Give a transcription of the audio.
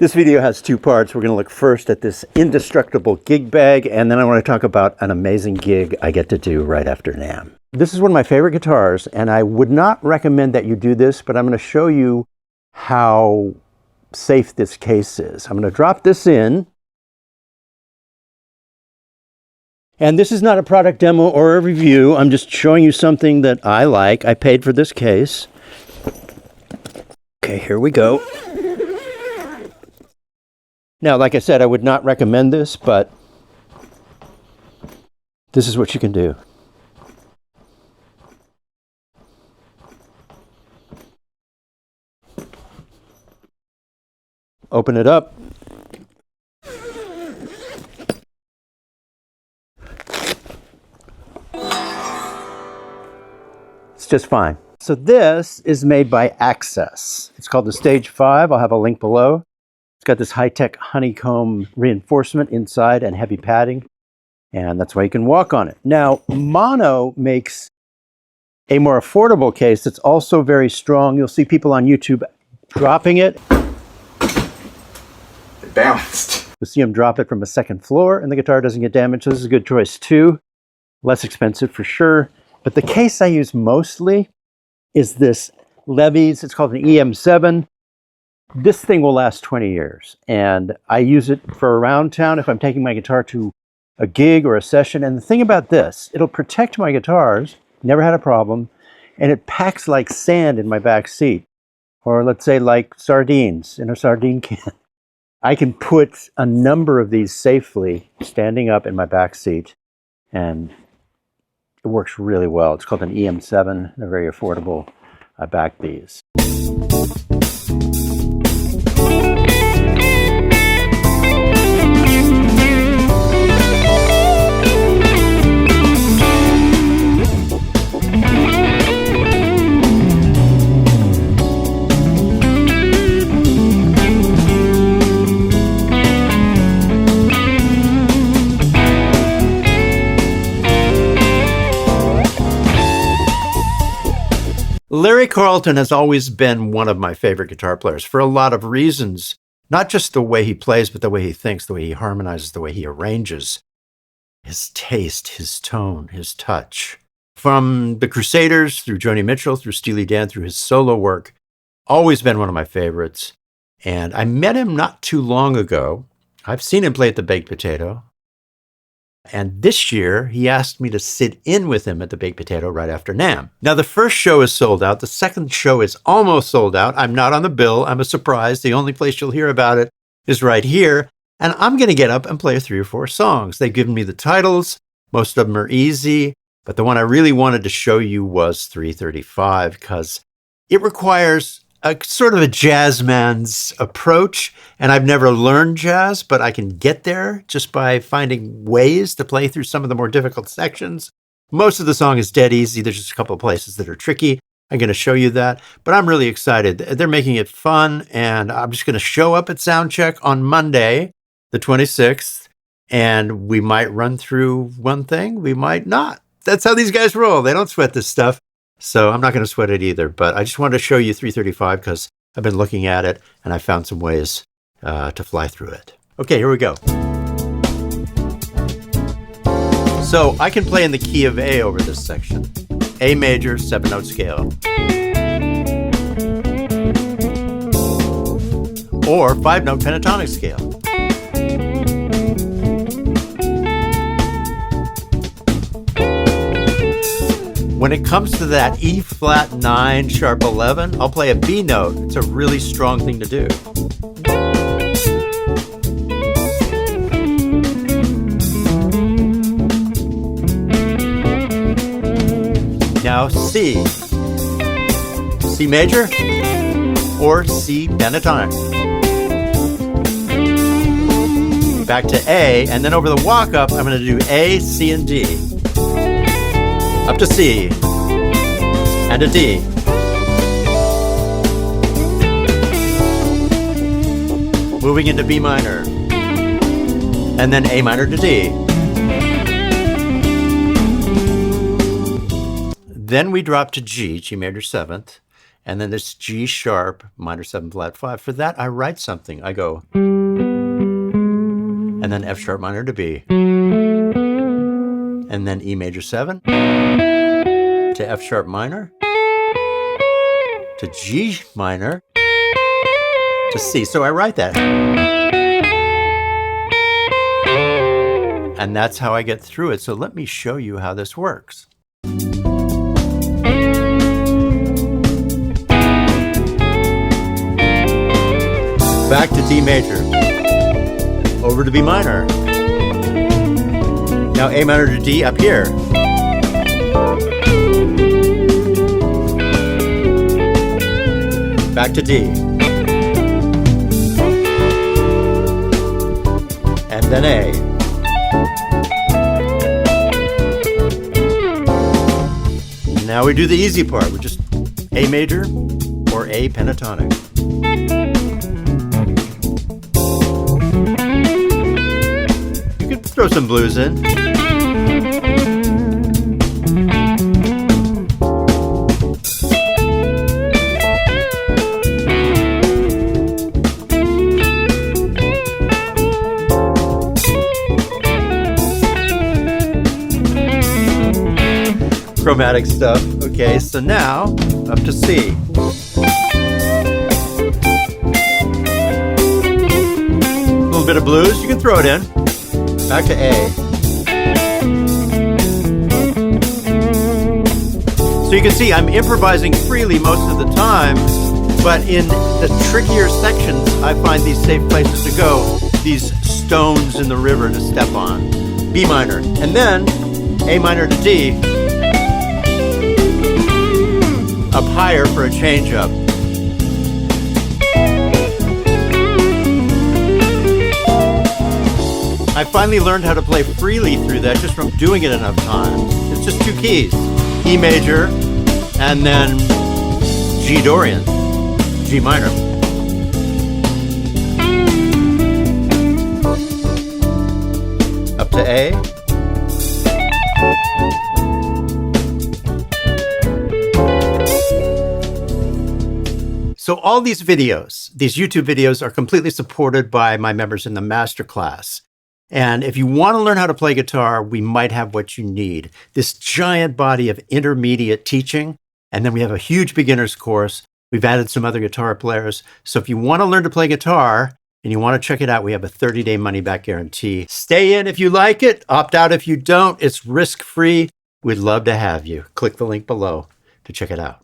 This video has two parts. We're going to look first at this indestructible gig bag, and then I want to talk about an amazing gig I get to do right after NAMM. This is one of my favorite guitars, and I would not recommend that you do this, but I'm going to show you how safe this case is. I'm going to drop this in. And this is not a product demo or a review. I'm just showing you something that I like. I paid for this case. Okay, here we go. Now, like I said, I would not recommend this, but this is what you can do. Open it up. It's just fine. So this is made by Access. It's called the Stage 5. I'll have a link below. It's got this high-tech honeycomb reinforcement inside and heavy padding, and that's why you can walk on it. Now, Mono makes a more affordable case that's also very strong. You'll see people on YouTube dropping it. It bounced. You'll see them drop it from a second floor, and the guitar doesn't get damaged, so this is a good choice too. Less expensive for sure. But the case I use mostly is this Levy's. It's called an EM7. This thing will last 20 years, and I use it for around town if I'm taking my guitar to a gig or a session. And the thing about this, it'll protect my guitars, never had a problem, and it packs like sand in my back seat, or let's say like sardines in a sardine can. I can put a number of these safely standing up in my back seat, and it works really well. It's called an EM7. They're very affordable. I back these. Larry Carlton has always been one of my favorite guitar players for a lot of reasons. Not just the way he plays, but the way he thinks, the way he harmonizes, the way he arranges. His taste, his tone, his touch. From the Crusaders, through Joni Mitchell, through Steely Dan, through his solo work, always been one of my favorites. And I met him not too long ago. I've seen him play at the Baked Potato. And this year, he asked me to sit in with him at the Baked Potato right after NAMM. Now, the first show is sold out. The second show is almost sold out. I'm not on the bill. I'm a surprise. The only place you'll hear about it is right here. And I'm going to get up and play 3 or 4 songs. They've given me the titles. Most of them are easy. But the one I really wanted to show you was 335 because it requires a sort of a jazz man's approach. And I've never learned jazz, but I can get there just by finding ways to play through some of the more difficult sections. Most of the song is dead easy. There's just a couple of places that are tricky. I'm going to show you that, but I'm really excited. They're making it fun, and I'm just going to show up at Soundcheck on Monday, the 26th, and we might run through one thing. We might not. That's how these guys roll. They don't sweat this stuff. So I'm not going to sweat it either, but I just wanted to show you 335 because I've been looking at it and I found some ways to fly through it. Okay, here we go. So I can play in the key of A over this section. A major, 7-note scale. Or 5-note pentatonic scale. When it comes to that E flat 9 sharp 11, I'll play a B note. It's a really strong thing to do. Now C. C major or C pentatonic. Back to A, and then over the walk up, I'm going to do A, C, and D. Up to C, and a D. Moving into B minor, and then A minor to D. Then we drop to G, G major 7th, And then this G sharp, minor 7 flat 5. For that, I write something. I go, and then F sharp minor to B. And then E major 7 to F sharp minor to G minor to C. So I write that. And that's how I get through it. So let me show you how this works. Back to D major, over to B minor. Now A minor to D up here. Back to D. And then A. Now we do the easy part. We're just A major or A pentatonic. You can throw some blues in. Chromatic stuff. Okay, so now up to C. A little bit of blues, you can throw it in. Back to A. So you can see I'm improvising freely most of the time, but in the trickier sections, I find these safe places to go, these stones in the river to step on. B minor, and then A minor to D. Up higher for a change up. I finally learned how to play freely through that just from doing it enough times. It's just 2 keys, E major and then G Dorian, G minor. Up to A. So all these videos, these YouTube videos, are completely supported by my members in the Masterclass. And if you want to learn how to play guitar, we might have what you need. This giant body of intermediate teaching, and then we have a huge beginner's course. We've added some other guitar players. So if you want to learn to play guitar and you want to check it out, we have a 30-day money-back guarantee. Stay in if you like it, opt out if you don't. It's risk-free. We'd love to have you. Click the link below to check it out.